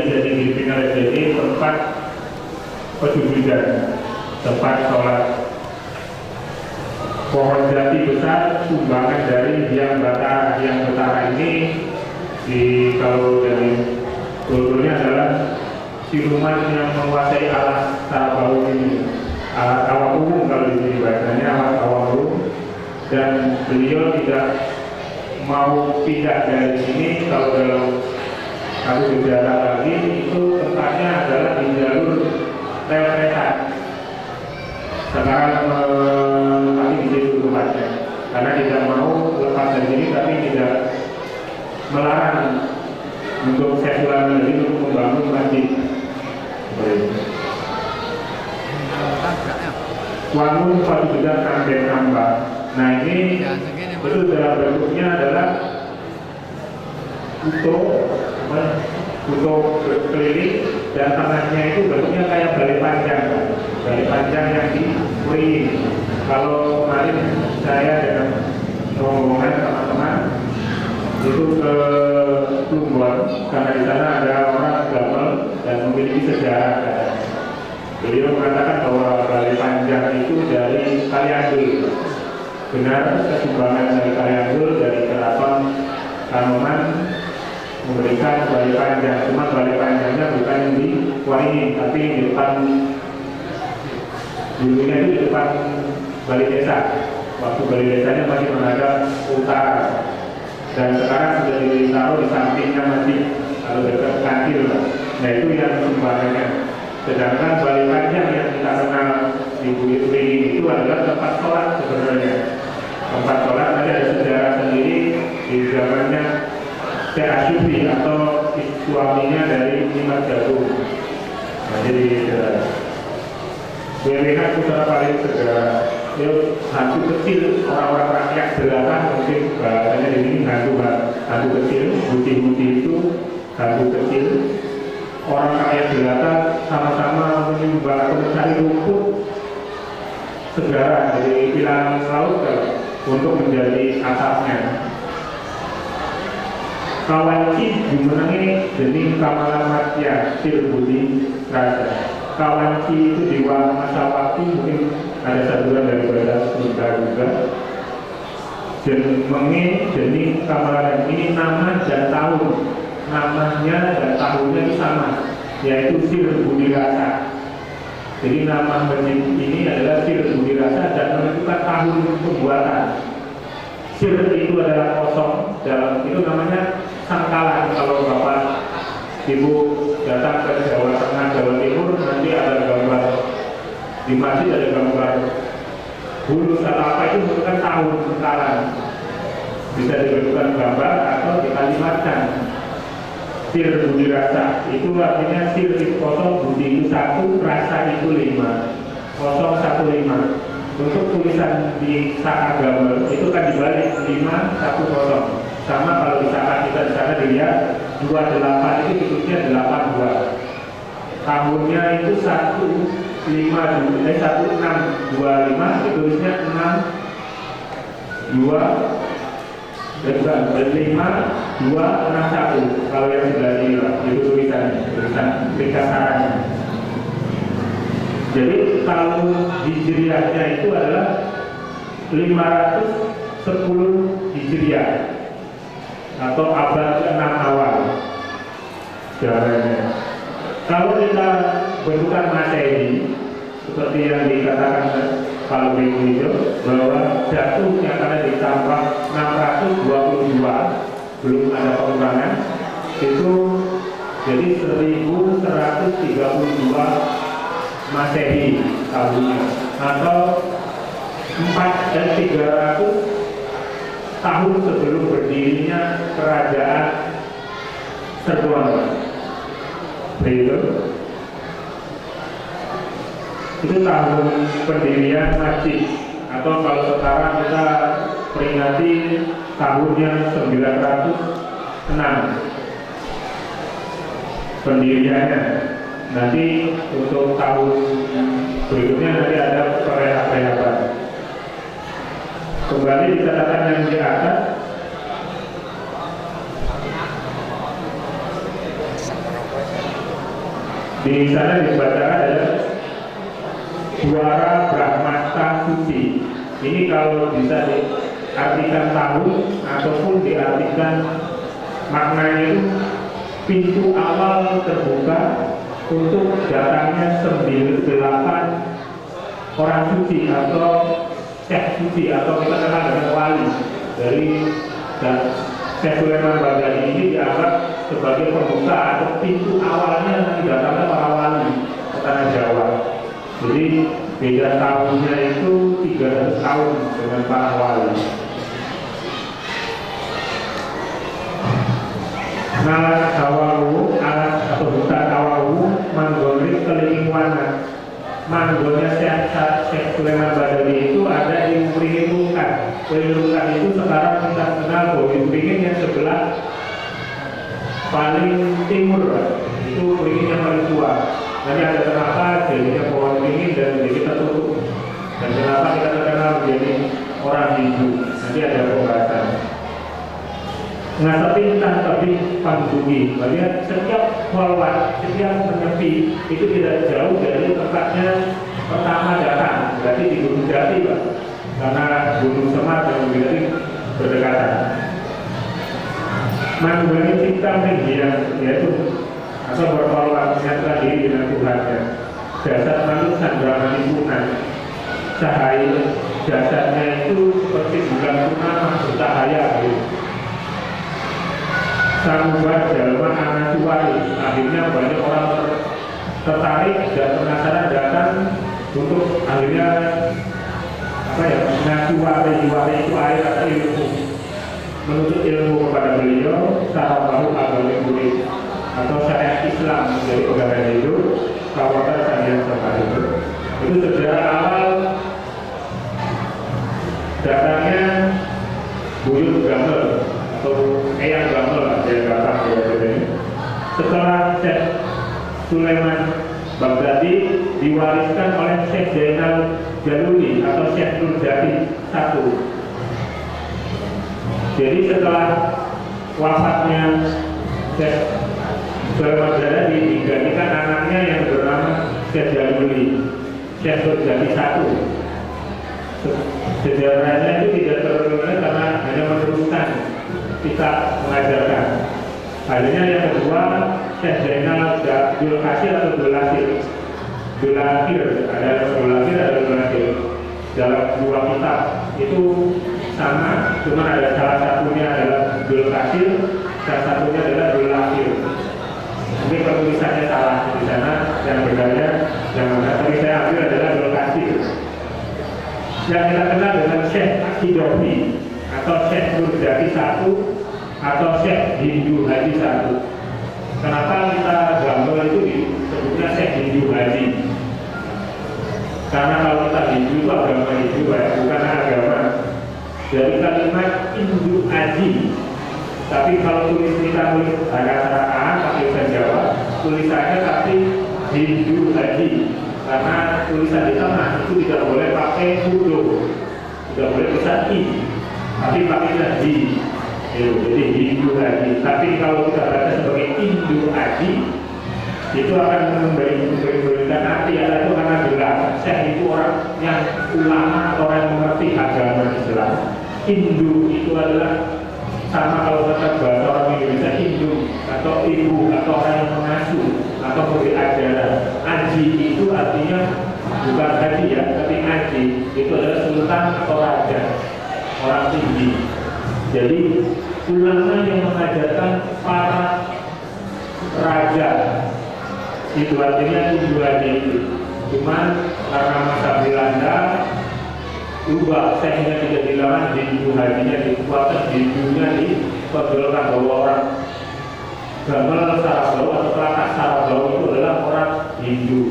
jadi dipindah jadi tempat persujudan, tempat sholat. Pohon jati besar sumbangan dari Hyang Betara ini kalau dari kulturnya adalah siluman yang menguasai alat Tabawu ini, alat awak umum kalau di sini bahasanya alat awak umum, dan beliau tidak mau pindah dari sini. Kalau dalam satu sejarah lagi itu tempatnya adalah di jalur rel kereta. Sekarang kami di situ tempatnya, karena tidak mau lepas dari sini, tapi tidak melarang untuk sekular negeri untuk membangun masjid. Wangun suatu juga Kanden Amba. Nah ini itu dalam bentuknya adalah utuh keliling, dan tengahnya itu bentuknya kayak balai panjang yang dikelilingi. Kalau kemarin saya dengan rombongan teman-teman itu ke Plumbon, karena di sana ada orang Gamal dan memiliki sejarah. Beliau mengatakan bahwa balai panjang itu dari Kaliandul. Benar, kesumbangan dari Kaliandul, dari Keraton Kanoman memberikan balai panjang. Cuma balai panjangnya bukan di Waringin, tapi di depan, dulunya itu di depan balai desa. Waktu balai desanya masih menghadap utara, dan sekarang sudah ditaruh di sampingnya masjid, kalau dekat kantil. Nah itu yang sumbangannya. Sedangkan balai panjang yang kita kenal di Bukit Tinggi itu adalah tempat sholat sebenarnya. Tempat sholat ada sejarah sendiri di zamannya Syekh Asyufi atau suaminya dari Imam Jagung. Nah, jadi WWH Putra paling sejarah. Itu hantu kecil, orang-orang rakyat jelata, mungkin bahasanya di sini hantu kecil, putih-putih itu hantu kecil. Orang rakyat jelata sama-sama menyumbang atau mencari rumput segara dari pilar laut untuk menjadi atapnya. Kawanci jumenangi jenis kamalamatya silbudi rasa. Kawanci itu di masa waktu mungkin ada saduran dari bahasa Sunda juga. Jenis kamalan ini nama dan tahun, namanya dan tahunnya itu sama, yaitu Sir Budi Rasa. Jadi nama masjid ini adalah Sir Budi Rasa dan menentukan tahun pembuatan. Sir itu adalah kosong, dalam itu namanya sangkalan. Kalau Bapak Ibu datang ke Jawa Tengah, Jawa Timur, nanti ada gambar di masjid, ada gambar bulus atau apa, itu menentukan tahun sangkalan. Bisa dibentukkan gambar atau dikalimatkan. Sir Budi Rasa itu artinya sir itu kosong, budi itu 1, rasa itu 5, 015. Untuk tulisan di Saka Gambar itu kan dibalik 510. Sama kalau di Saka kita di sana dilihat 28 itu tulisnya 82. Tahunnya itu 1625, ditulisnya 5, 2, 6, 1. Kalau yang sebelah ini itu tulisan ringkasannya. Jadi tahun Hijriahnya itu adalah 510 Hijriah atau abad ke-6 awal sejarahnya. Kalau kita bentukan Masehi seperti yang dikatakan kalau Bego bahwa jatuhnya karena ditambah 622 belum ada pengurangan, itu jadi 1132 Masehi tahunnya, atau 300 tahun sebelum berdirinya kerajaan Cirebon. Itu tahun pendirian masjid, atau kalau sekarang kita peringati tahunnya 906 pendiriannya. Nanti untuk tahun berikutnya nanti ada perayaan. Kembali di catatan yang di atas, Di sana dibacakan ada suara Brahmasta suci. Ini kalau bisa diartikan tahun ataupun diartikan maknanya itu pintu awal terbuka untuk datangnya 98 orang suci atau syekh suci atau kita kenal dengan wali dari Syekh Sulaiman Baghdadi. Ini dianggap sebagai pembuka atau pintu awalnya nanti datangnya para wali ke tanah Jawa. Jadi beda tahunnya itu 300 tahun dengan para wali. Nalar Tawawu, alat atau hutan Tawawu, manggoni keliling warna. Manggonnya Syekh Sulaiman Baghdadi itu ada di Pringin-Lungkan. Pringin-Lungkan itu sekarang kita kenal bahwa di Pringin yang sebelah paling timur, itu Pringin yang paling tua. Nanti ada kenapa jadinya pohon Pringin dan jadi tertutup. Dan kenapa kita terkenal menjadi orang Hindu. Nanti ada pembahasan. Ngasapin tapi panggungi. Bagian setiap walwat, setiap menyepi itu tidak jauh dari tempatnya pertama datang. Berarti di Gunung Jati, Pak. Karena Gunung Semar dan Gunung Jati berdekatan. Mangguni cipta mendiang, yaitu atau berwalwat menyatakan diri dengan Tuhannya. Dasar makhluk sandrama lingkungan. Cahaya jasadnya itu seperti bulan purnama bercahaya. Sambuat jalma anak suwari. Akhirnya banyak orang tertarik dan penasaran datang untuk akhirnya ngasuwari itu air atau ilmu, menuntut ilmu kepada beliau secara baru agama murid atau syariat Islam menjadi pegangan hidup kawasan Sandian Semar itu sejarah awal datangnya buyut gamel atau eyang gamel yang datang ke ini. Setelah Syekh Sulaiman Baghdadi diwariskan oleh Syekh Zainal Jaluli atau Syekh Nurjati I. Jadi setelah wafatnya Syekh Sulaiman Baghdadi digantikan anaknya yang bernama Syekh Jaluli, Syekh Nurjati I. Sejarahnya itu tidak terlalu karena hanya meneruskan kita mengajarkan. Akhirnya yang kedua Syekh Zainal Julkasir atau Julakir. Ada Julakir dalam dua kitab itu sama, cuma ada salah satunya adalah Julkasir, salah satunya adalah Julakir. Mungkin penulisannya salah di sana, yang berbeda yang mana tadi saya ambil adalah Julkasir. Yang kita kenal dengan Syekh Akidofi atau Syekh Nurjati I atau Syekh Hindu Haji I. Kenapa kita gambar itu disebutnya Syekh Hindu Haji? Karena kalau kita Hindu itu agama Hindu, bukan agama dari kalimat Hindu Haji. Tapi kalau kita tulis bahasa pakai bahasa Jawa, tulisannya tapi Hindu Haji. Karena tulisan di tengah itu tidak boleh pakai huruf, tidak boleh tulisan I, tapi pakai di. Jadi Hindu Haji. Tapi kalau kita baca sebagai Hindu Haji, itu akan memberikan arti itu karena jelas. Syekh itu orang yang ulama atau orang yang mengerti agama Islam. Hindu itu adalah sama kalau kata bahasa orang Indonesia Hindu atau ibu atau orang yang mengasuh atau memberi ajaran. Aji itu artinya bukan haji ya, tapi aji itu adalah sultan atau raja, orang tinggi. Jadi ulama yang mengajarkan para raja itu artinya Hindu Haji itu. Cuman karena masa Belanda ubah sehingga tidak dilarang Hindu Hajinya dikuatkan, Hindunya diperbolehkan bahwa orang gamel Sarabau atau Telatak Sarabau itu adalah orang Hindu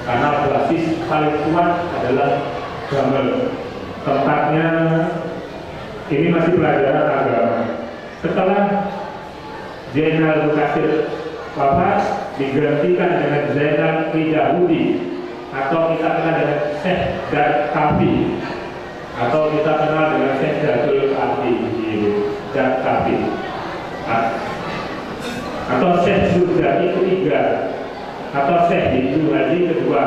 karena basis paling kuat adalah gamel. Tempatnya ini masih pelajaran agama. Setelah Zainal Julkasir wafat digantikan dengan Zainal Yahudi atau kita kenal dengan Syekh Kafi atau kita kenal dengan Syekh Dadul Kafi atau Syekh Nurjati III atau Syekh Hindu Haji kedua.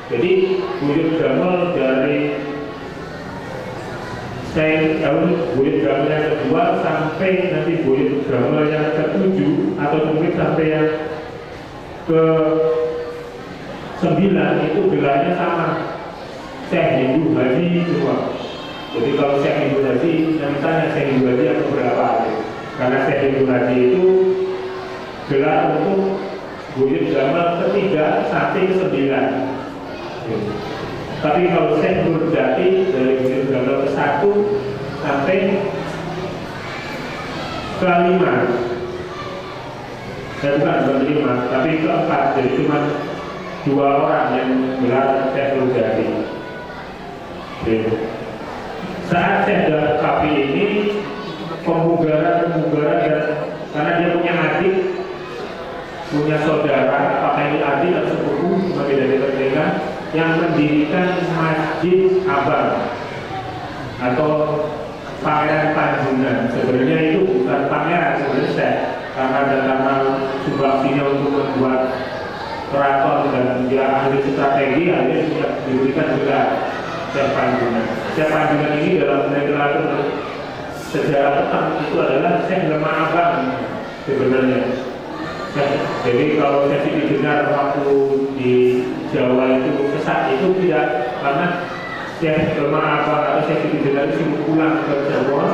Jadi buyut gamal dari buyut gamal yang kedua sampai nanti buyut gamal yang ketujuh atau mungkin sampai yang ke 9 itu gelarnya sama, Syekh Hindu Haji semua. Jadi kalau Syekh Hindu Haji, yang tanya Syekh Hindu Haji yang berapa? Karena Syekh Hindu Haji itu gelar untuk buyut gamal ketiga sampai ke 9. Tapi kalau Syekh Nurjati dari buyut gamal ke 1 sampai ke 5, bukan 5, tapi ke 4, jadi cuma 2 orang yang gelar Syekh Nurjati. Saat Syekh Kapi ini pemugaran dan karena dia punya adik, punya saudara, apakah ini adik atau sepupu, tidak diterima, yang mendirikan Masjid Abang atau Pangeran Tanjungan. Sebenarnya itu bukan pangeran, sebenarnya Syekh, karena ada nama sumbangsinya untuk membuat keraton dan dia ahli strategi, akhirnya diberikan juga Syekh Tanjungan. Syekh Tanjungan ini dalam literatur sejarah petang itu adalah Syekh Lemah Abang sebenarnya. Jadi kalau saya didengar waktu di Jawa itu kesat itu tidak, karena Syekh Lemah Abang atau Syekh didengar itu pulang ke Cirebon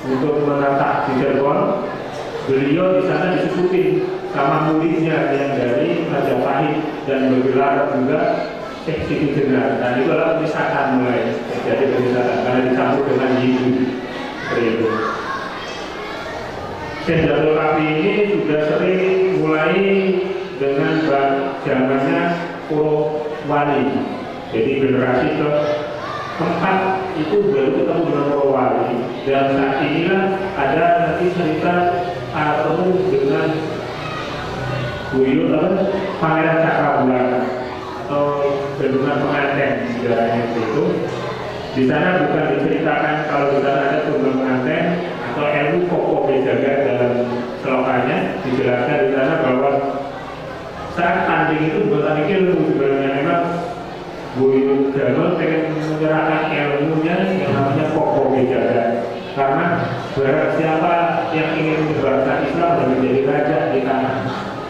untuk menatap di Cirebon. Beliau di sana disusupi sama muridnya yang dari Majapahit dan bergelar juga Syekh Siti Jenar. Dan itu adalah penisatan mulai jadi penisatan karena dicampur dengan Hindu. Syekh Darul Kafi ini sudah sering mulai dengan zamannya Puro Wali. Jadi generasi keempat itu baru ketemu dengan Puro Wali. Dan saat inilah ada nanti cerita ketemu dengan buyut Pangeran Cakrabulan atau bendungan pengantin sejarahnya itu. Di sana bukan diceritakan kalau di sana ada bendungan pengantin atau ilmu pokok bejaga dalam selokannya, dijelaskan di sana bahwa saat tanding itu bukan tanding ilmu sebenarnya, memang buyut gamal pengen menyerahkan ilmunya yang namanya pokok bejaga. Karena barang siapa yang ingin menyebarkan Islam dan menjadi raja di tanah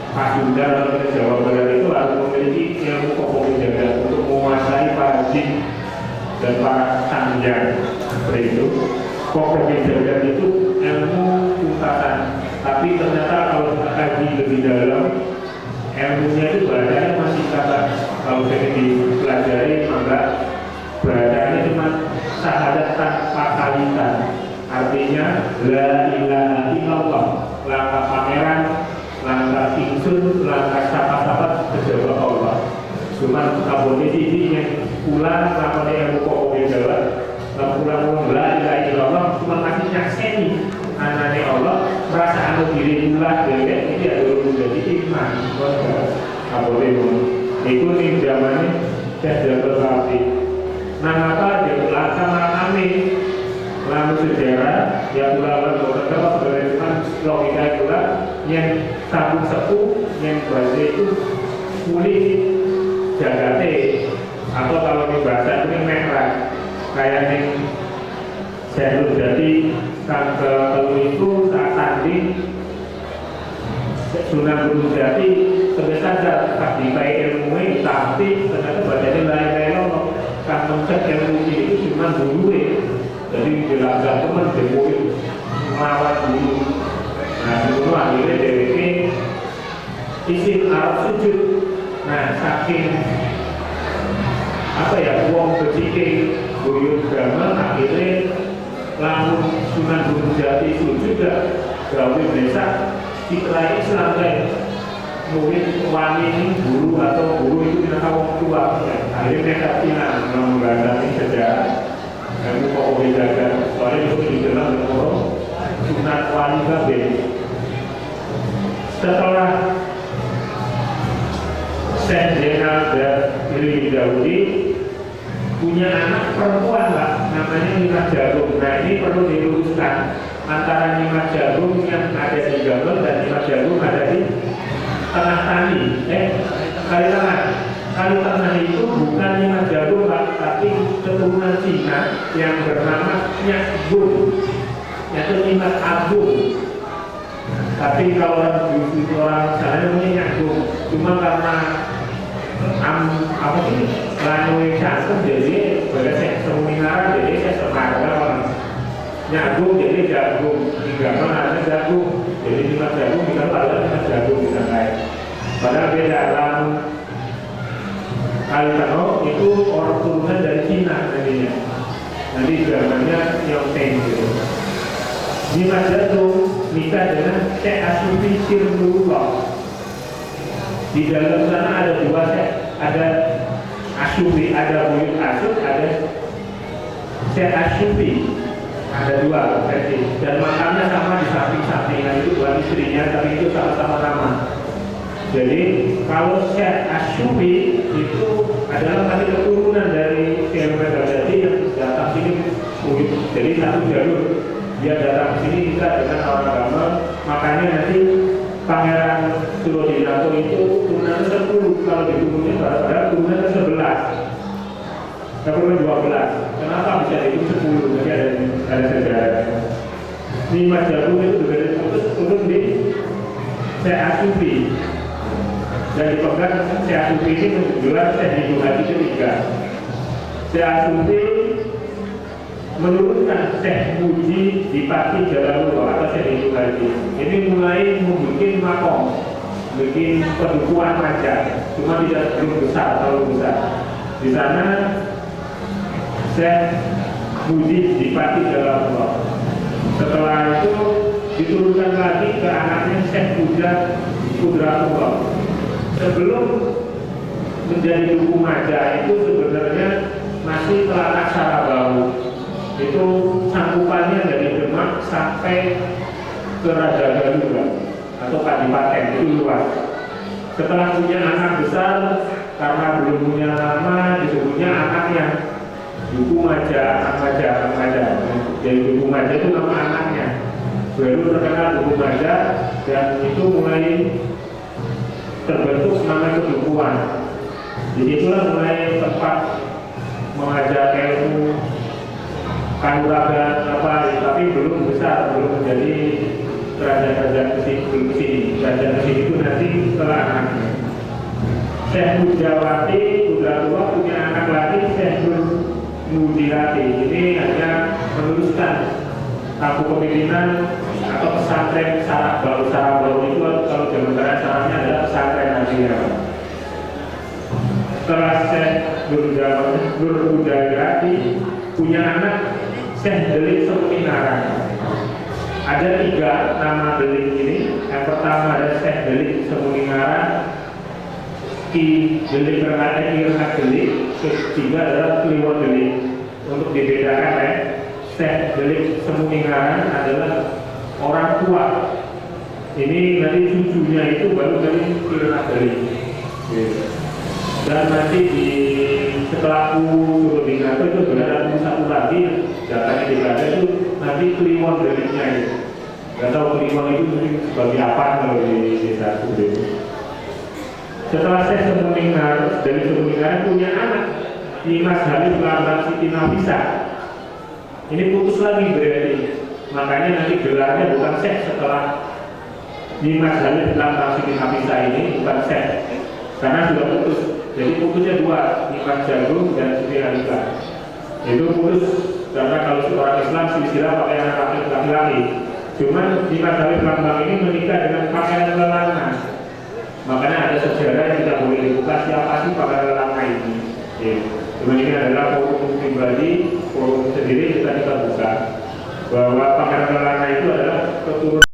Pasundan atau di Jawa Barat itu harus memiliki ilmu pokok bejaga untuk menguasai para jin dan para sanjang. Seperti itu. Pokok bejaga itu ilmu tuntasan, tapi ternyata kalau kita kaji lebih dalam, ilmunya itu bahasanya masih kata kalau saya dipelajari maka bahasanya cuma syahadat tanpa kalitan. Artinya la ilaha illallah, langkah pangeran, langkah ingsun, langkah sapa-sapa kejabat Allah. Cuman kabone sisinya pulang sama dia ilmu pokok bejaga, pulang la ilaha illallah cuma masih nyakseni anane Allah, merasa anu diri pula dari ini ada menjadi iman. Kabone itu nih zamannya Syekh Darul Kafi. Nah maka dia laksanakan lalu sejarah yang ulama berkata berdasarkan logika itulah yang sabun sepuh yang bahasa itu kulit jagate atau kalau di bahasa ini merah kayak yang saya jadi kan ke itu saat tanding Sunan Gunung Jati sebesar tak dikai ilmu tapi ternyata bacanya lain-lain kan mencet ilmu itu cuma dulu jadi jelaskan teman demoin melawan dulu. Nah sebelum akhirnya DWP izin Arab sujud. Nah saking apa ya uang becike buyut gamal akhirnya langsung Sunan Gunung Jati sujud gawe desa citra Islam kayak murid wali guru atau guru itu tidak tahu tua. Akhirnya mereka tidak menggandani sejarah. Kamu kok bedaga, soalnya itu dikenal dengan orang Sunan Wali Babe. Setelah Syekh Zainal Daudi punya anak perempuan Pak, namanya Nyimas Jagung. Nah ini perlu diluruskan antara Nyimas Jagung yang ada di Gamal dan Nyimas Jagung ada di Tengah Tani, Kali Tengah. Kali Tengah itu bukan Lima Jago, tapi keturunan Cina yang bernama Nyak Gung, yaitu Lima Agung. Tapi kalau orang sana namanya Nyak Gung, cuma karena apa sih lanui cantum jadi berarti seminara jadi saya semarga orang Nyagung jadi jagung tiga mana ada jagung jadi Lima Jagung bisa pada Lima Jagung bisa kayak padahal beda dalam Kali Tengah itu orang turunan dari Cina tadinya nanti zamannya Yongteng gitu. Lima Jagung nikah dengan Syekh Asyufi Sirnullah. Di dalam sana ada dua Syekh, ada Asyufi, ada Buyut Asyuf, ada Syekh Asyufi, ada dua versi dan makamnya sama di samping-sampingan itu buat istrinya tapi itu sama-sama nama. Jadi kalau Syekh Asyufi itu adalah tadi keturunan dari Syekh Al-Baghdadi yang datang sini, jadi satu jalur dia datang sini bisa dengan orang agama, makanya nanti Pangeran Surodinata itu turunannya 10, kalau diturunnya pada turunannya 11, keturunan 12. Kenapa bisa itu 10? Jadi ada sejarah. Lima Jagung itu berbeda turun di Syekh Asyufi dan dipegang Syekh Asyufi ini menjual Syekh Hidul Hadi ketiga. Syekh Asyufi menurunkan Syekh Muji di Pati Jalalullah atau Syekh Hidul Hadi. Ini mulai membuat makom, bikin pendukuhan aja, cuma tidak belum besar, terlalu besar. Di sana Syekh Muji di Pati Jalalullah. Setelah itu diturunkan lagi ke anaknya Syekh Qudratullah. Sebelum menjadi duku maja itu sebenarnya masih telapak Sarabahu. Itu sangkupannya dari Demak sampai ke Raja Galuh atau Kadipaten itu luas. Setelah punya anak besar karena belum punya nama disebutnya anaknya duku maja, anak maja. Jadi duku maja itu nama anaknya. Baru terkenal duku maja dan itu mulai terbentuk nama kedukuan. Disitulah mulai tempat mengajar ilmu kanuragan apa, tapi belum besar, belum menjadi kerajaan-kerajaan kesini. Kerajaan kesini itu nanti setelah anaknya. Syekh Mujawati Qudratullah punya anak lagi Syekh Mudirati. Ini hanya meneruskan kepemimpinan atau pesantren Sarab-Baru itu kalau zaman sekarang sarafnya adalah pesantren nantinya. Setelah Syekh Mudirati punya anak Syekh Delik Semuningaran. Ada 3 nama Delik ini. Yang pertama ada Syekh Delik Semuningaran, Ki Delik Rengat Delik, ketiga adalah Kliwon Delik. Untuk dibedakan Syekh Delik Semuningaran adalah orang tua. Ini nanti cucunya itu baru dari Rengat Delik. Dan nanti setelah Surodinata itu ada satu lagi datanya dikada itu nanti Kliwon Deliknya itu. Gak tahu Kliwon itu sebagai apa kalau di desa itu. Setelah saya Semuningaran dari Semuningaran punya anak Dimas Halif Lambang Siti Nafisa. Ini putus lagi berarti. Makanya nanti gelarnya bukan Syekh setelah Dimas Halif Lambang Siti Nafisa ini bukan Syekh karena sudah putus. Jadi putusnya 2, Dimas Jagung dan Siti Nafisa. Itu putus karena kalau seorang Islam silsilah pakai anak laki-laki. Cuman Dimas Halif Lambang ini menikah dengan pakaian lelana. Makanya ada sejarah yang tidak boleh dibuka siapa sih pakaian lelana ini. Cuma ini adalah forum pribadi, forum sendiri kita buka bahwa pakaian lelana itu adalah keturunan